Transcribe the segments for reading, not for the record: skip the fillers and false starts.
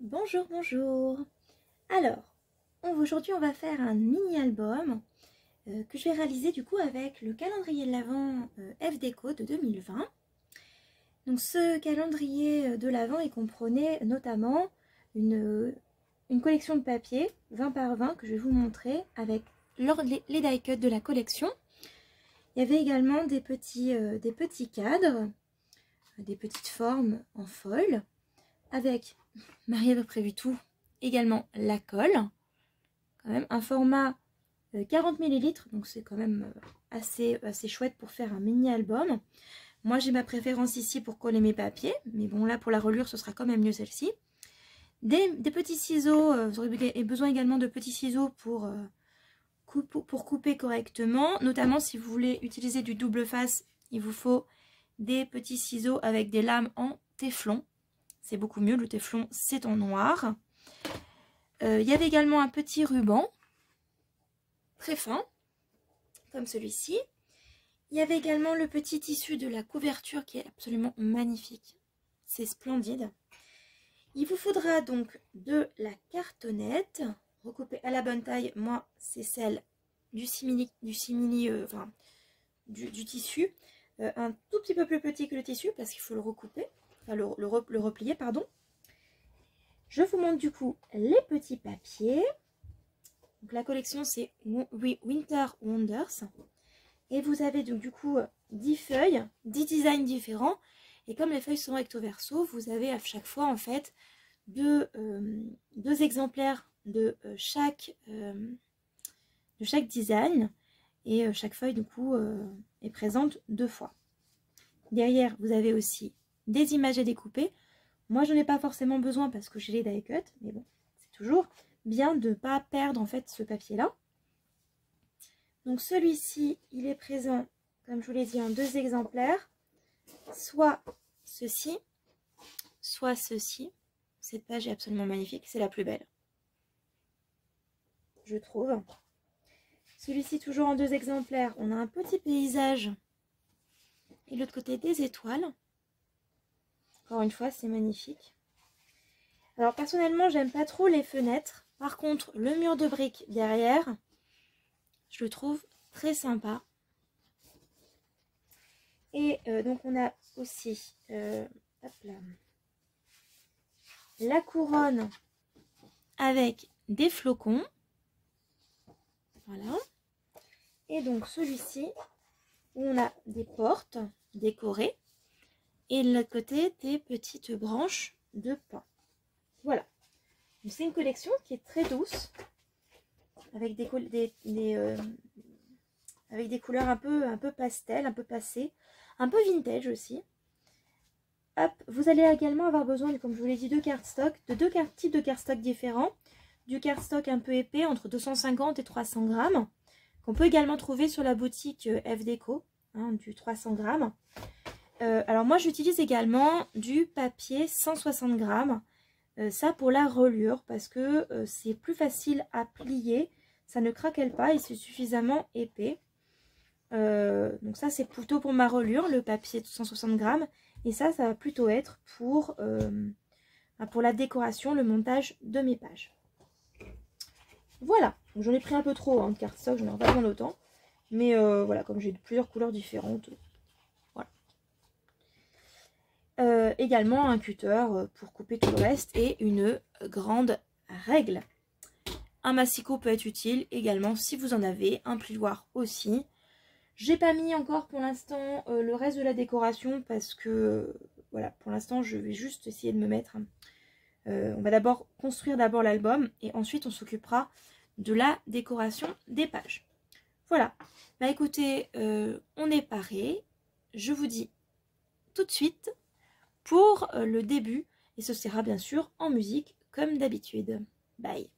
Bonjour, bonjour. Alors, aujourd'hui on va faire un mini-album que je vais réaliser du coup avec le calendrier de l'Avent FDéco de 2020. Donc ce calendrier de l'Avent, il comprenait notamment une collection de papier 20 par 20 que je vais vous montrer avec les die cuts de la collection. Il y avait également des petits cadres, des petites formes en foil avec... Marie avait prévu tout, également la colle, quand même un format 40 ml, donc c'est quand même assez chouette pour faire un mini album. Moi j'ai ma préférence ici pour coller mes papiers, mais bon là pour la reliure ce sera quand même mieux celle-ci. Des petits ciseaux, vous aurez besoin également de petits ciseaux pour couper correctement, notamment si vous voulez utiliser du double face, il vous faut des petits ciseaux avec des lames en téflon. C'est beaucoup mieux, le téflon c'est en noir. Il y avait également un petit ruban, très fin, comme celui-ci. Il y avait également le petit tissu de la couverture qui est absolument magnifique. C'est splendide. Il vous faudra donc de la cartonnette, recoupée à la bonne taille. Moi, c'est celle du simili, du tissu. Un tout petit peu plus petit que le tissu parce qu'il faut le recouper. Enfin, le replier, pardon. Je vous montre du coup les petits papiers. Donc, la collection c'est Winter Wonders. Et vous avez donc du coup 10 feuilles, 10 designs différents. Et comme les feuilles sont recto verso, vous avez à chaque fois en fait deux exemplaires de chaque design. Et chaque feuille du coup est présente 2 fois. Derrière, vous avez aussi des images à découper. Moi, je n'en ai pas forcément besoin parce que j'ai les die cuts, mais bon, c'est toujours bien de ne pas perdre en fait ce papier-là. Donc celui-ci, il est présent, comme je vous l'ai dit, en 2 exemplaires. Soit ceci, soit ceci. Cette page est absolument magnifique, c'est la plus belle, je trouve. Celui-ci, toujours en 2 exemplaires, on a un petit paysage et l'autre côté des étoiles. Encore une fois, c'est magnifique. Alors personnellement, j'aime pas trop les fenêtres. Par contre, le mur de briques derrière, je le trouve très sympa. Et donc on a aussi hop là, la couronne avec des flocons. Voilà. Et donc celui-ci, où on a des portes décorées. Et de l'autre côté, des petites branches de pin. Voilà. C'est une collection qui est très douce. Avec des couleurs un peu pastel, un peu passées. Un peu vintage aussi. Hop, vous allez également avoir besoin, comme je vous l'ai dit, de cardstock. De 2 types de cardstock différents. Du cardstock un peu épais, entre 250 et 300 grammes. Qu'on peut également trouver sur la boutique FDéco. Hein, du 300 grammes. Alors moi j'utilise également du papier 160 grammes, ça pour la reliure parce que c'est plus facile à plier, ça ne craquelle pas et c'est suffisamment épais. Donc ça c'est plutôt pour ma reliure, le papier de 160 grammes, et ça va plutôt être pour la décoration, le montage de mes pages. Voilà, j'en ai pris un peu trop hein, de cardstock, j'en ai pas besoin d'autant, mais voilà, comme j'ai plusieurs couleurs différentes. Également un cutter pour couper tout le reste et une grande règle. Un massicot peut être utile également si vous en avez, un plioir aussi. J'ai pas mis encore pour l'instant le reste de la décoration parce que voilà, pour l'instant je vais juste essayer de me mettre. On va d'abord construire l'album et ensuite on s'occupera de la décoration des pages. Voilà, bah écoutez, on est paré. Je vous dis tout de suite pour le début, et ce sera bien sûr en musique comme d'habitude. Bye!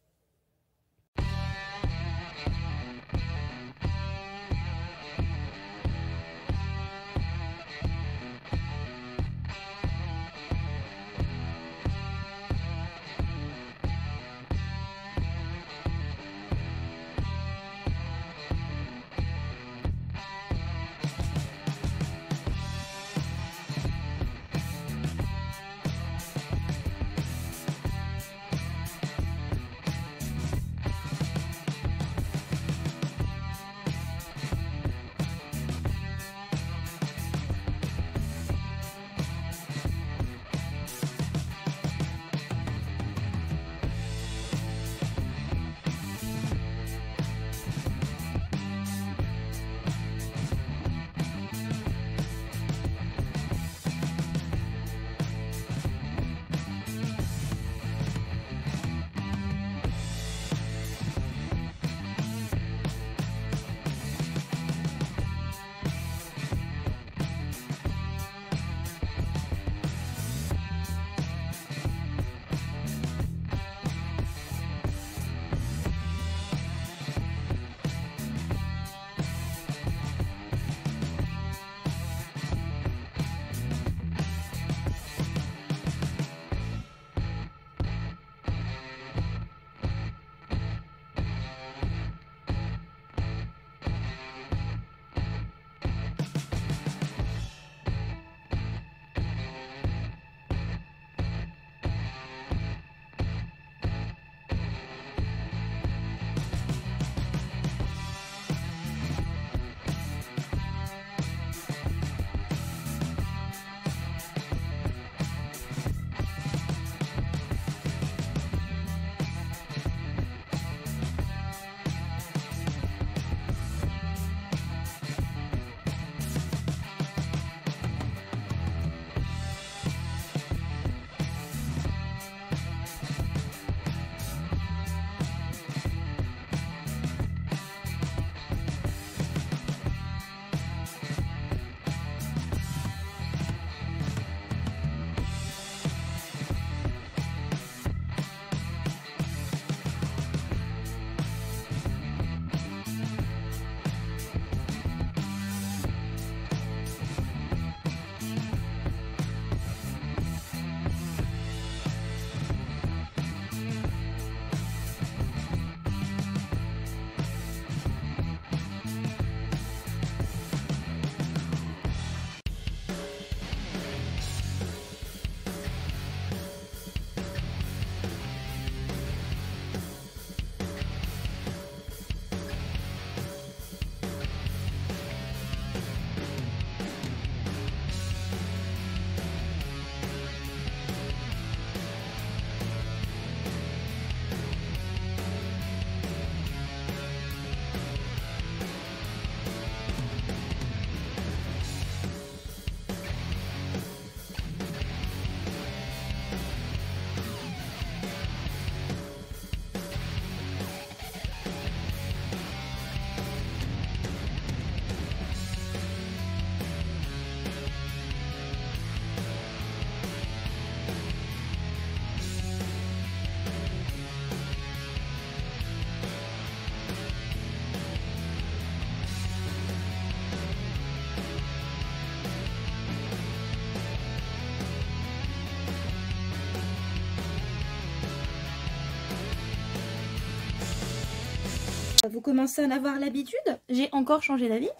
vous commencez à en avoir l'habitude. J'ai encore changé d'avis.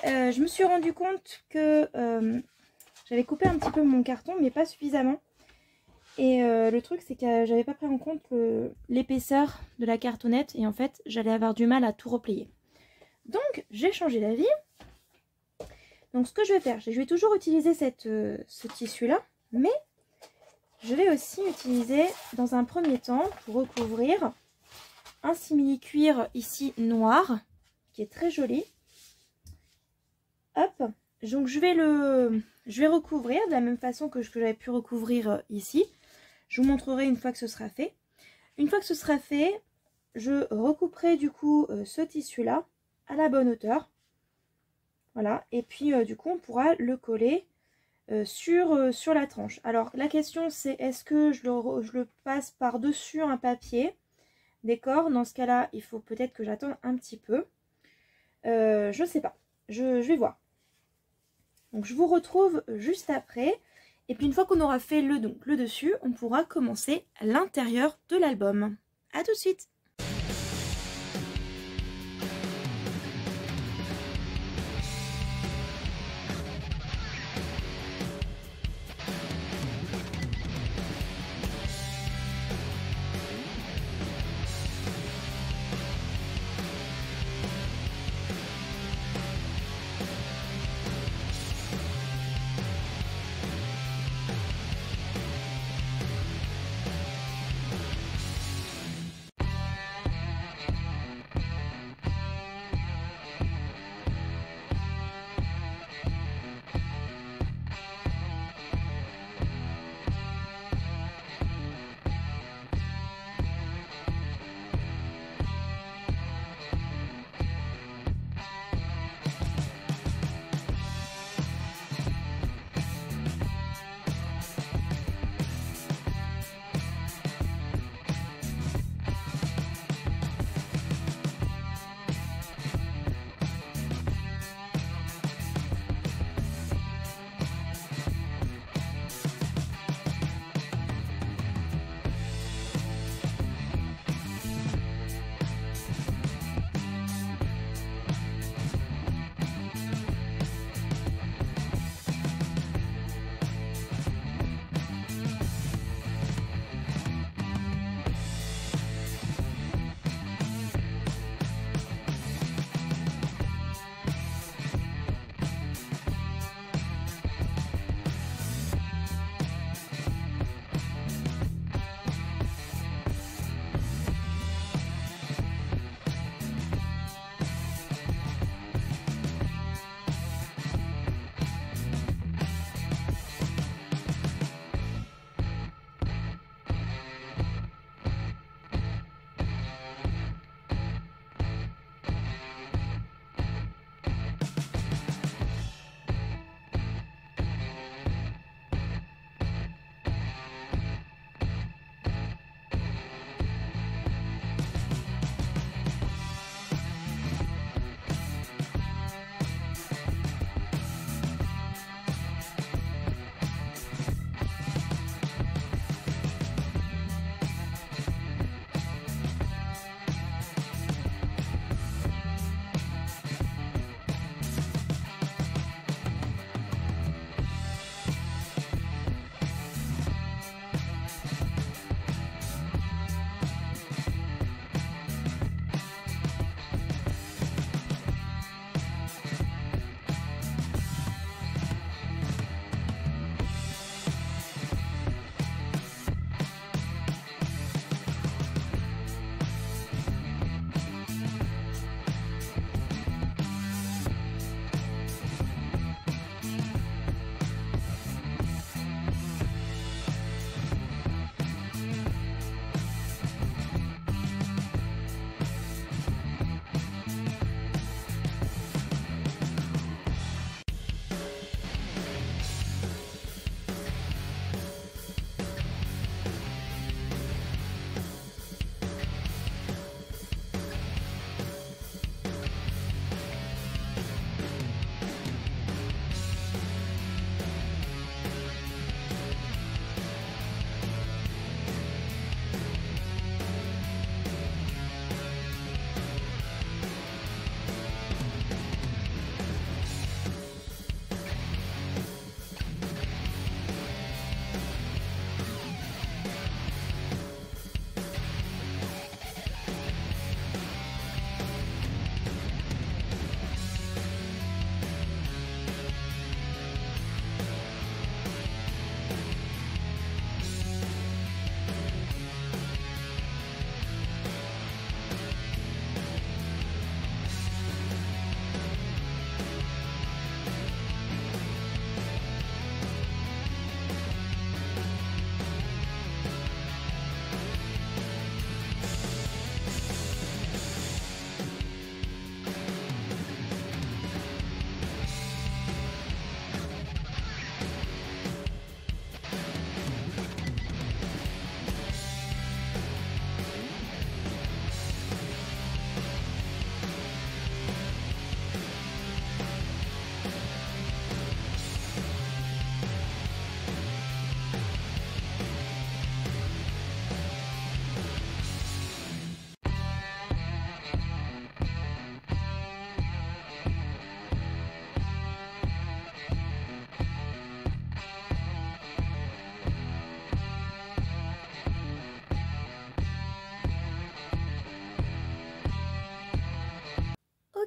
Je me suis rendu compte que j'avais coupé un petit peu mon carton, mais pas suffisamment. Et le truc, c'est que j'avais pas pris en compte l'épaisseur de la cartonnette. Et en fait, j'allais avoir du mal à tout replier. Donc, j'ai changé d'avis. Donc, ce que je vais faire, je vais toujours utiliser ce tissu-là. Mais je vais aussi utiliser, dans un premier temps, pour recouvrir, un simili-cuir ici noir, qui est très joli. Hop, donc je vais recouvrir de la même façon que j'avais pu recouvrir ici. Je vous montrerai une fois que ce sera fait. Une fois que ce sera fait, je recouperai du coup ce tissu-là à la bonne hauteur. Voilà, et puis du coup on pourra le coller sur la tranche. Alors la question c'est, est-ce que je le passe par-dessus un papier? D'accord, dans ce cas-là, il faut peut-être que j'attende un petit peu. Je sais pas, je vais voir. Donc je vous retrouve juste après. Et puis une fois qu'on aura fait le dessus, on pourra commencer l'intérieur de l'album. A tout de suite!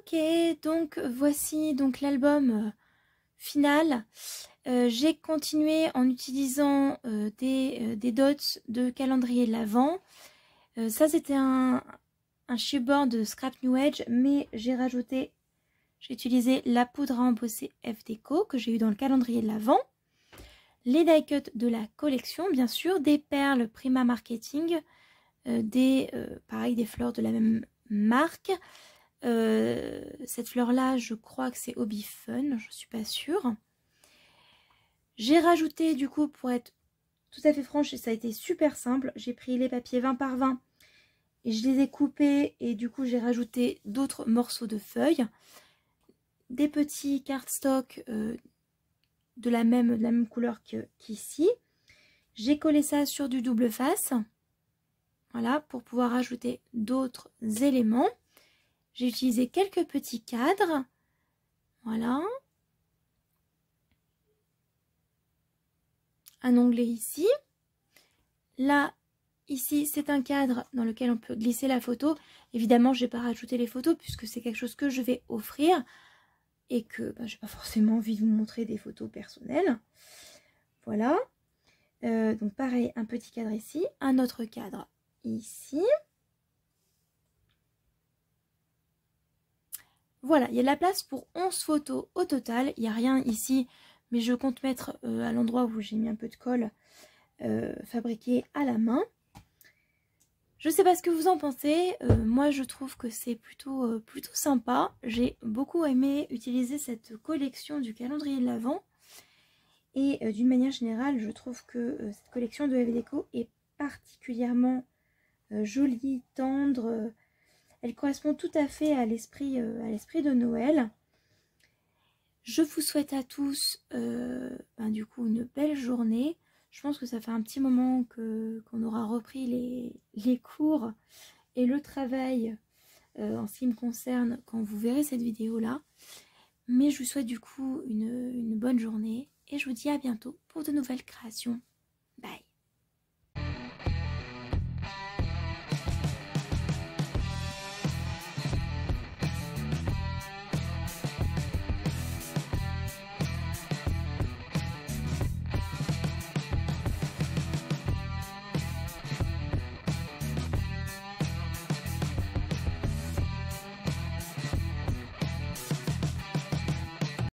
Ok, donc voici donc l'album final. J'ai continué en utilisant des dots de calendrier de l'Avent. Ça c'était un chipboard de Scrap New Age, mais j'ai utilisé la poudre à embosser F Déco que j'ai eu dans le calendrier de l'Avent. Les die cuts de la collection, bien sûr, des perles Prima Marketing, pareil, des fleurs de la même marque. Cette fleur là je crois que c'est Hobby Fun, je suis pas sûre. J'ai rajouté du coup, pour être tout à fait franche, et ça a été super simple, j'ai pris les papiers 20 par 20 et je les ai coupés et du coup j'ai rajouté d'autres morceaux de feuilles, des petits cardstock de la même couleur qu'ici. J'ai collé ça sur du double face, voilà, pour pouvoir ajouter d'autres éléments. J'ai utilisé quelques petits cadres, voilà. Un onglet ici. Là, ici, c'est un cadre dans lequel on peut glisser la photo. Évidemment, je n'ai pas rajouté les photos puisque c'est quelque chose que je vais offrir et que je n'ai pas forcément envie de vous montrer des photos personnelles. Voilà. Donc pareil, un petit cadre ici, un autre cadre ici. Voilà, il y a de la place pour 11 photos au total. Il n'y a rien ici, mais je compte mettre à l'endroit où j'ai mis un peu de colle fabriqué à la main. Je sais pas ce que vous en pensez, moi je trouve que c'est plutôt sympa. J'ai beaucoup aimé utiliser cette collection du calendrier de l'Avent. Et d'une manière générale, je trouve que cette collection de F Déco est particulièrement jolie, tendre. Elle correspond tout à fait à l'esprit de Noël. Je vous souhaite à tous du coup une belle journée. Je pense que ça fait un petit moment qu'on aura repris les cours et le travail en ce qui me concerne quand vous verrez cette vidéo là. Mais je vous souhaite du coup une bonne journée et je vous dis à bientôt pour de nouvelles créations. Bye!